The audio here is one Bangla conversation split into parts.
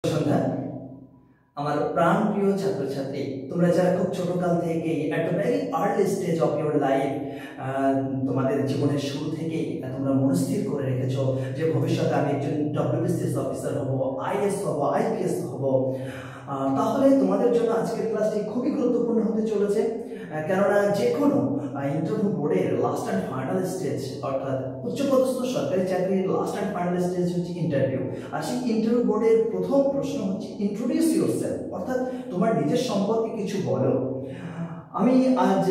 সন্ধ্যা আমার প্রাণপ্রিয় ছাত্রছাত্রী, তোমরা যারা খুব ছোটকাল থেকেই at the very early stage of your life তোমাদের জীবনের শুরু থেকেই তোমরা মনস্থির করে রেখেছো যে ভবিষ্যতে আমি একজন ডব্লিউবিসিএস অফিসার হব, আইএস হব, আইপিএস হব, তাহলে তোমাদের জন্য আজকের ক্লাসটি খুবই গুরুত্বপূর্ণ হতে চলেছে। কেননা যে কোনো ইন্টারভিউ বোর্ডের লাস্ট অ্যান্ড ফাইনাল স্টেজ, অর্থাৎ উচ্চপদস্থ সরকারি চাকরির লাস্ট অ্যান্ড ফাইনাল স্টেজ হচ্ছে ইন্টারভিউ। আর সেই ইন্টারভিউ বোর্ডের প্রথম প্রশ্ন হচ্ছে ইন্ট্রোডিউস ইউরসেলফ, অর্থাৎ তোমার নিজের সম্পর্কে কিছু বলো। আমি আজ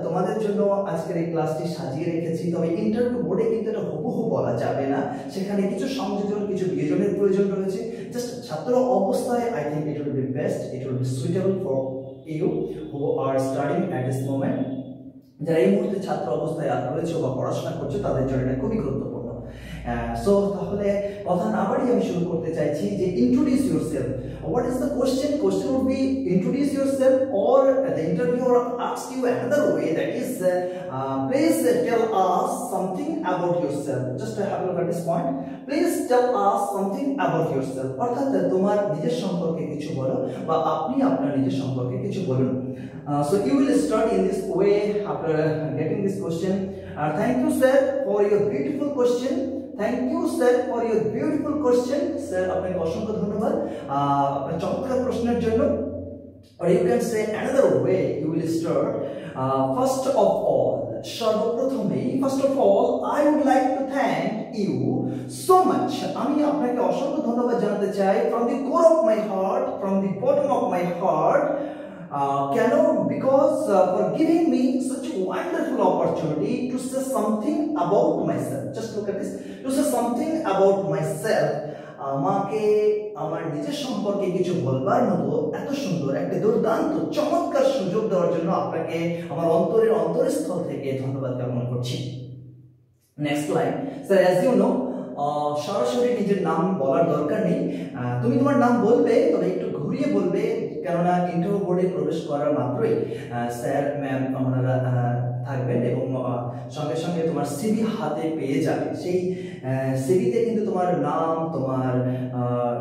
তোমাদের জন্য আজকের এই ক্লাসটি সাজিয়ে রেখেছি, তবে ইন্টারভিউ বোর্ডে কিন্তু এটা হুবহু বলা যাবে না, সেখানে কিছু সংযোজন, কিছু বিয়োজনের প্রয়োজন রয়েছে। জাস্ট ছাত্র অবস্থায় I think it will be best, it will be suitable for you who are studying at this moment. যারা এই মুহূর্তে ছাত্র অবস্থায় রয়েছে বা পড়াশোনা করছে তাদের জন্য এটা খুবই গুরুত্বপূর্ণ। সো তাহলে কথা না বাড়িয়ে আমি শুরু করতে চাইছি যে introduce yourself. What is the question? Question would be introduce yourself, or the interviewer asks you another way, that is please tell us something about yourself. Just have a look at this point. Please tell us something about yourself. অর্থাৎ তোমার নিজের সম্পর্কে কিছু বলো বা আপনি আপনার নিজের সম্পর্কে কিছু বলুন। So you will start in this way after getting this question. Thank you sir for your beautiful question. Thank you sir for your beautiful question. Sir আপনাকে অসংখ্য ধন্যবাদ আপনার চমৎকার প্রশ্নের জন্য। Or you can say another way, you will start first of all, সর্বপ্রথমে first of all I would like to thank you so much. আমি আপনাকে অসংখ্য ধন্যবাদ জানাতে চাই from the core of my heart, from the bottom of my heart. Because for giving me such a wonderful opportunity to say something about myself. Just look at this, to say something about myself. আমাকে আমার নিজের সম্পর্কে কিছু বলবার মতো এত সুন্দর একটা দুর্দান্ত চমৎকার সুযোগ দেওয়ার জন্য আপনাকে আমার অন্তরের অন্তরস্থল থেকে ধন্যবাদ জ্ঞাপন করছি। Next line, sir as you know, সরাসরি নিজের নাম বলার দরকার নেই, তুমি তোমার নাম বলবে, তবে একটু ঘুরিয়ে বলবে, কেননা ইন্টারভিউ বোর্ডে প্রবেশ করার মাত্রই স্যার ম্যাম ওনারা থাকবেন এবং সঙ্গে সঙ্গে তোমার সিভি হাতে পেয়ে যাবে। সেই সিভিতে কিন্তু তোমার নাম, তোমার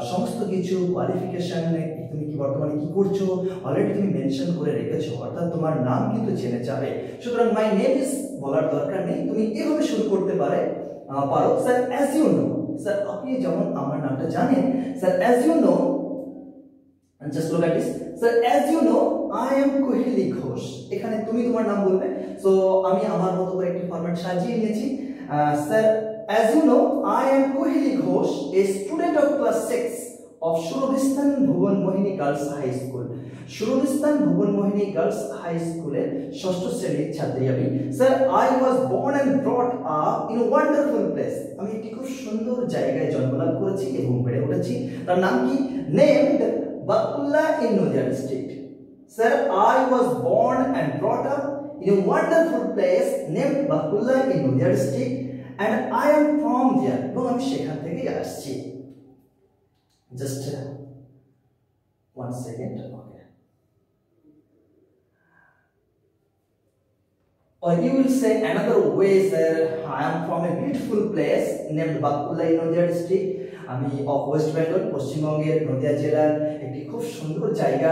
সমস্ত কিছু কোয়ালিফিকেশন, তুমি কি বর্তমানে কি করছো অলরেডি তুমি মেনশন করে রেখেছো, অর্থাৎ তোমার নাম কিন্তু জেনে যাবে। সুতরাং মাই নেম ইজ বলার দরকার নেই, তুমি এভাবে শুরু করতে পারো sir as you know. Sir আপনি যেমন আমার নামটা জানেন, sir as you know, just look at this, sir as you know I am Kohili Ghosh. এখানে তুমি তোমার নাম বলবে। সো আমি আমার মতো করে একটি ফরম্যাট সাজিয়ে নিয়েছি। Sir as you know I am Kohili Ghosh, a student of class 6 of Shurovistan Bhuban Mohini Girls High School. Shurovistan Bhuban Mohini Girls High School এর ষষ্ঠ শ্রেণীর ছাত্রী আমি। Sir I was born and brought up in a wonderful place. আমি একটি খুব সুন্দর জায়গায় জন্মলাভ করেছি এবং বেড়ে উঠেছি। তার নাম কি? named Bakulla in Nadia district. Sir, I was born and brought up in a wonderful place named Bakulla in Nadia district, and I am from there. এবং আমি সেখান থেকে আসছি। Just one second. Okay. Or you will say another way, sir, I am from a beautiful place named Bakulla in Nadia district. আমি অফ ওয়েস্ট বেঙ্গল, পশ্চিমবঙ্গের নদিয়া জেলার একটি খুব সুন্দর জায়গা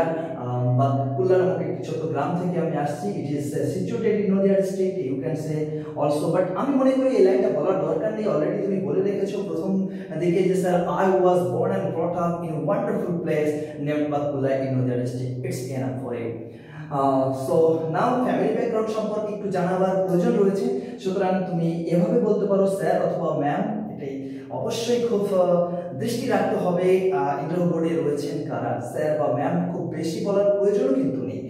বাকুল্লা নামক একটি ছোট গ্রাম থেকে আমি আসছি। It is situated in Nadia district, you can say also. But আমি মনে করি এই লাইনটা বলার দরকার নেই, অলরেডি তুমি বলে রেখেছো প্রথম দিকে যে sir I was born and brought up in a wonderful place named Bakulla in Nadia district. It's enough for you. So now family background সম্পর্কে একটু জানাবার প্রয়োজন রয়েছে, সুতরাং তুমি এভাবে বলতে পারো স্যার অথবা ম্যাম। এটাই অবশ্যই খুব দৃষ্টি রাখতে হবে ইন্টারভিউ বোর্ডে রয়েছেন কারা, স্যার বা ম্যাম খুব বেশি বলার প্রয়োজন কিন্তু নেই।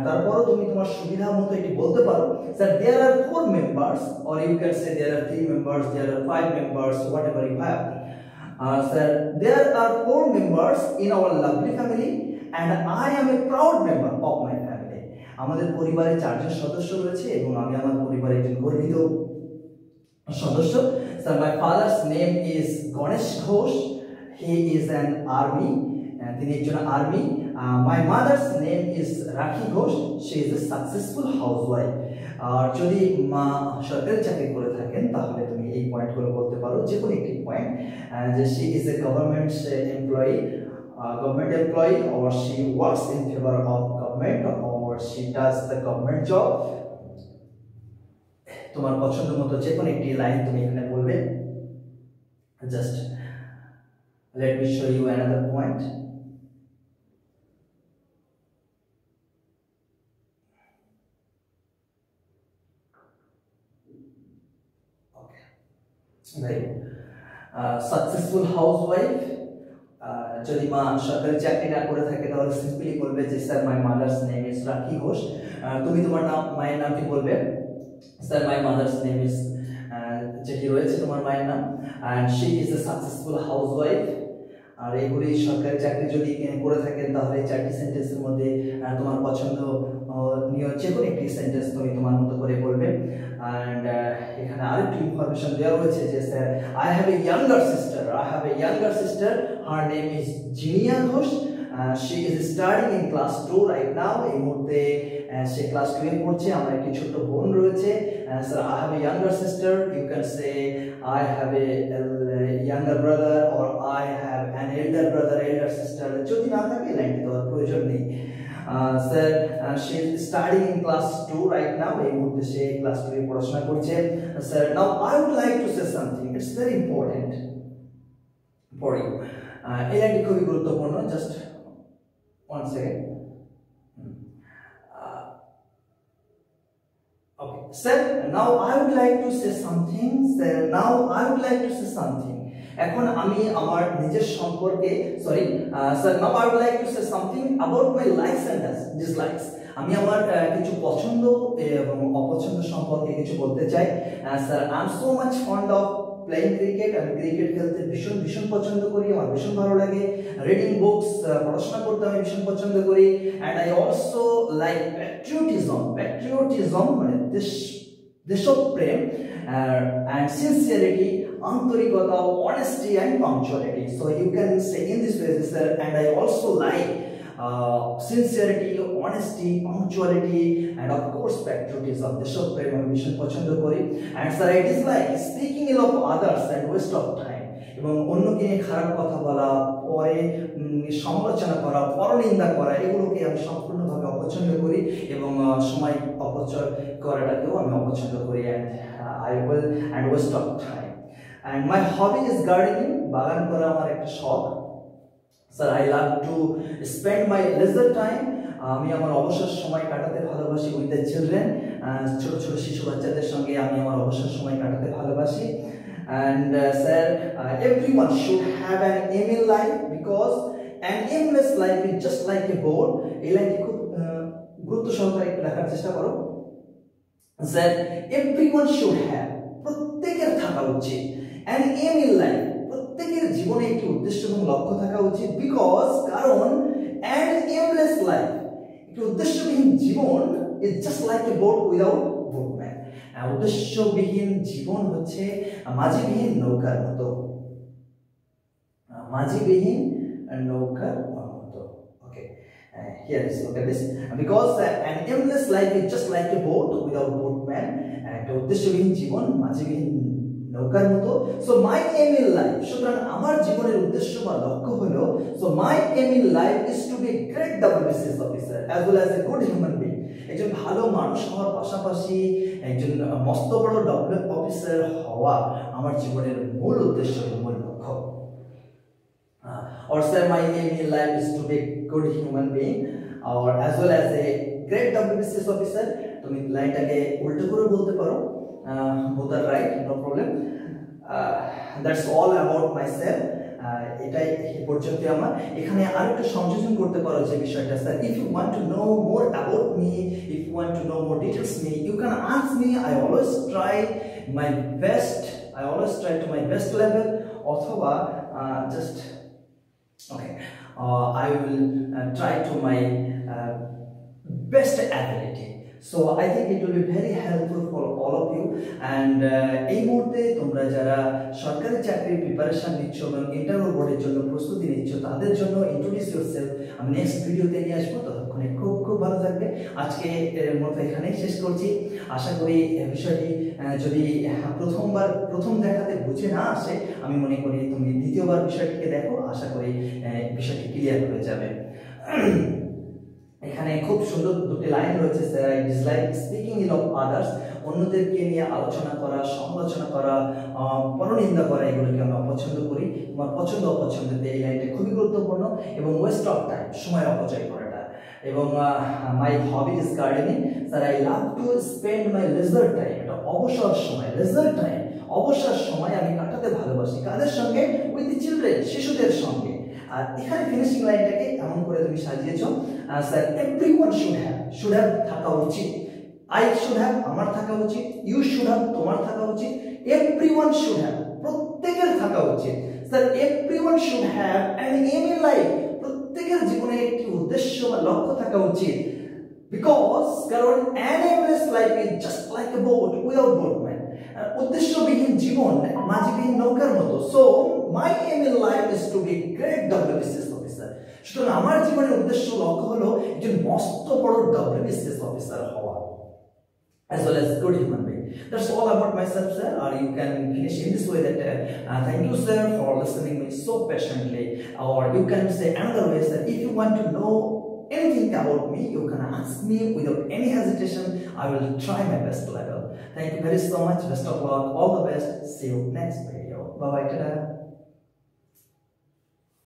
তারপরও তুমি তোমার সুবিধা মতো এটি বলতে পারো, sir there are 4 members, or you can say there are 3 members, there are 5 members, whatever you have. Sir there are 4 members in our lovely family and I am a proud member of my family. আমাদের পরিবারে 4 জন সদস্য রয়েছে এবং আমি আমার পরিবারের একজন গর্বিত সদস্য। Sir, my father's name is Ganesh Ghosh. He is an army. তিনি একজন army. My mother's name is Rakhi Ghosh. She is a successful housewife. আর যদি মা সরকারি চাকরি করে থাকেন তাহলে তুমি এই পয়েন্টগুলো বলতে পারো, যে কোনো একটি পয়েন্ট, যে she is a government employee. government employee, or she works in favor of government, or she does the government job. তোমার পছন্দ মতো যে কোনো একটি লাইন তুমি এখানে বলবে। Just let me show you another point. Okay, very good. Successful housewife. যদি মা সরকারি চাকরি না করে থাকে তাহলে সিম্পলি বলবে যে sir my mother's name is Rakhi Ghosh. তুমি তোমার নাম, মায়ের নামটি বলবে sir my mother's name is, যেটি রয়েছে তোমার মায়ের নাম, and she is a successful housewife. আর এগুলি সরকারি চাকরি যদি করে থাকেন তাহলে এই চারটি সেন্টেন্সের মধ্যে তোমার পছন্দ নিয়ে যে কোনো একটি সেন্টেন্স তুমি তোমার মতো করে বলবে। অ্যান্ড এখানে আরেকটু ইনফরমেশন দেওয়া রয়েছে যে sir I have a younger sister, her name is Jinia Ghosh, she is studying in class 2 right now. এই মুহূর্তে সে ক্লাস 2 এ পড়ছে। আমার একটি ছোট্ট বোন রয়েছে। Sir I have a younger sister, you can say I have a younger brother, or I have an elder brother, elder sister. যদি না থাকে লাইনটি দেওয়ার প্রয়োজন নেই। Sir she is studying in class 2 right now. এই মুহূর্তে সে ক্লাস 2 এ পড়াশোনা করছে। Sir now I would like to say something, it's very important for you. এই লাইনটি খুবই গুরুত্বপূর্ণ। Just one second. Okay, sir, now I would like to say something. Sir, now I would like to say something. এখন আমি আমার নিজের সম্পর্কে sir now I would like to say something about my likes and dislikes. আমি আমার কিছু পছন্দ এবং অপছন্দ সম্পর্কে কিছু বলতে চাই। Sir I am so much fond of playing cricket. আমি ক্রিকেট খেলতে ভীষণ পছন্দ করি, আমার ভীষণ ভালো লাগে। রিডিং বুকস, পড়াশোনা করতে আমি ভীষণ পছন্দ করি। And I also like patriotism মানে দেশপ্রেম, অ্যান্ড সিনসিয়ারিটি, আন্তরিকতা, honesty and punctuality. So you can say in this way sir, and I also like sincerity, honesty, punctuality, and of course patriotism. দেশপ্রেম আমি ভীষণ পছন্দ করি। and sir I dislike speaking ill of others and waste of time. এবং অন্যকে নিয়ে খারাপ কথা বলা, পরে সমালোচনা করা, পরনিন্দা করা, এগুলোকে আমি সম্পূর্ণভাবে অপছন্দ করি এবং সময় অপচয় করাটাকেও আমি অপছন্দ করি। and waste of time. and my hobby is gardening. বাগান করা আমার একটা শখ। Sir I love to spend my leisure time. আমি আমার অবসর সময় কাটাতে ভালোবাসি উইথ দ্য চিলড্রেন। ছোট ছোট শিশু বাচ্চাদের সঙ্গে আমি আমার অবসর সময় কাটাতে ভালোবাসি। And sir everyone should have an aim in life because an aimless life is just like a board. এই লাইনটি খুব গুরুত্ব সহকারে একটু দেখার চেষ্টা করো। স্যার এভরিওয়ান শুড হ্যাভ, প্রত্যেকের থাকা উচিত, অ্যান এম ইন লাইফ, প্রত্যেকের জীবনে একটি উদ্দেশ্য এবং লক্ষ্য থাকা উচিত। বিকজ কারণ অ্যান এমলেস লাইফ, একটি উদ্দেশ্যবিহীন জীবন is just like a boat without boatman. উদ্দেশ্যবিহীন জীবন হচ্ছে মাঝিবিহীন নৌকার মতো, মাঝিবিহীন নৌকার মতো। ওকে, here is look at this, because an aimless life is just like a boat without boatman. একটা উদ্দেশ্যবিহীন জীবন মাঝিবিহীন নৌকার মতো। So my aim in life, সুতরাং আমার জীবনের উদ্দেশ্য বা লক্ষ্য হলো, so my aim in life is to be great WBCS officer as well as a good human being. একজন ভালো মানুষ হওয়ার পাশাপাশি একজন মস্ত বড় WBCS অফিসার হওয়া আমার জীবনের মূল উদ্দেশ্য এবং মূল লক্ষ্য। or sir my aim in life is to be a good human being or as well as a great WBCS officer. তুমি লাইনটাকে উল্টো করে বলতে পারো, both are right, no problem. That's all about myself. এটাই এই পর্যন্ত আমার। এখানে আরেকটা সংযোজন করতে পারো যে বিষয়টা, sir if you want to know more about me, if you want to know more details me, you can ask me. I always try my best, I always try to my best level, অথবা just okay, I will try to my best ability. So I think it will be very helpful for all of you. And এই মুহূর্তে তোমরা যারা সরকারি চাকরির প্রিপারেশন নিচ্ছ এবং ইন্টারভিউ বোর্ডের জন্য প্রস্তুতি নিচ্ছ তাদের জন্য ইন্ট্রোডিউস ইউরসেলফ আমি নেক্সট ভিডিওতে নিয়ে আসবো। ততক্ষণে খুব খুব ভালো থাকবে। আজকে এর মতো এখানেই শেষ করছি। আশা করি বিষয়টি যদি প্রথম দেখাতে বুঝে না আসে, আমি মনে করি তুমি দ্বিতীয়বার বিষয়টিকে দেখো, আশা করি বিষয়টি ক্লিয়ার হয়ে যাবে। এখানে খুব সুন্দর দুটি লাইন রয়েছে, sir I dislike speaking ill of others, অন্যদেরকে নিয়ে আলোচনা করা, সমালোচনা করা, পরনিন্দা করা, এগুলোকে আমি অপছন্দ করি। তোমার পছন্দ অপছন্দতে এই লাইনটা খুবই গুরুত্বপূর্ণ। এবং ওয়েস্ট অফ টাইম, সময় অপচয় করাটা। এবং my hobby is gardening, sir I love to spend my leisure time, এটা অবসর সময়, লেজার টাইম অবসর সময় আমি কাটাতে ভালোবাসি। কাদের সঙ্গে? উইথ দি চিলড্রেন, শিশুদের সঙ্গে। আর এখানে ফিনিশিং লাইনটাকে এমন করে তুমি সাজিয়েছো, স্যার এভরিওয়ান শুড হ্যাভ থাকা উচিত, আই শুড হ্যাভ আমার থাকা উচিত, ইউ শুড হ্যাভ তোমার থাকা উচিত, এভরিওয়ান শুড হ্যাভ প্রত্যেকের থাকা উচিত। Sir everyone should have an aim in life, প্রত্যেকের জীবনে একটি উদ্দেশ্য বা লক্ষ্য থাকা উচিত। বিকজ কারণ an aimless life is just like a boat without boatman, উদ্দেশ্যবিহীন জীবন মাঝিবিহীন নৌকার মতো। So my aim in life is to be great WBCS officer. সুতরাং আমার জীবনের উদ্দেশ্য লক্ষ্য হলো একজন মস্ত বড় WBCS অফিসার হওয়া, as well as good human being. That's all about myself, sir. Or you can finish in this way that thank you, sir, for listening me so patiently. Or you can say another way that if you want to know anything about me, you can ask me without any hesitation. I will try my best level. Thank you very so much. Best of luck. All the best. See you next video. Bye bye.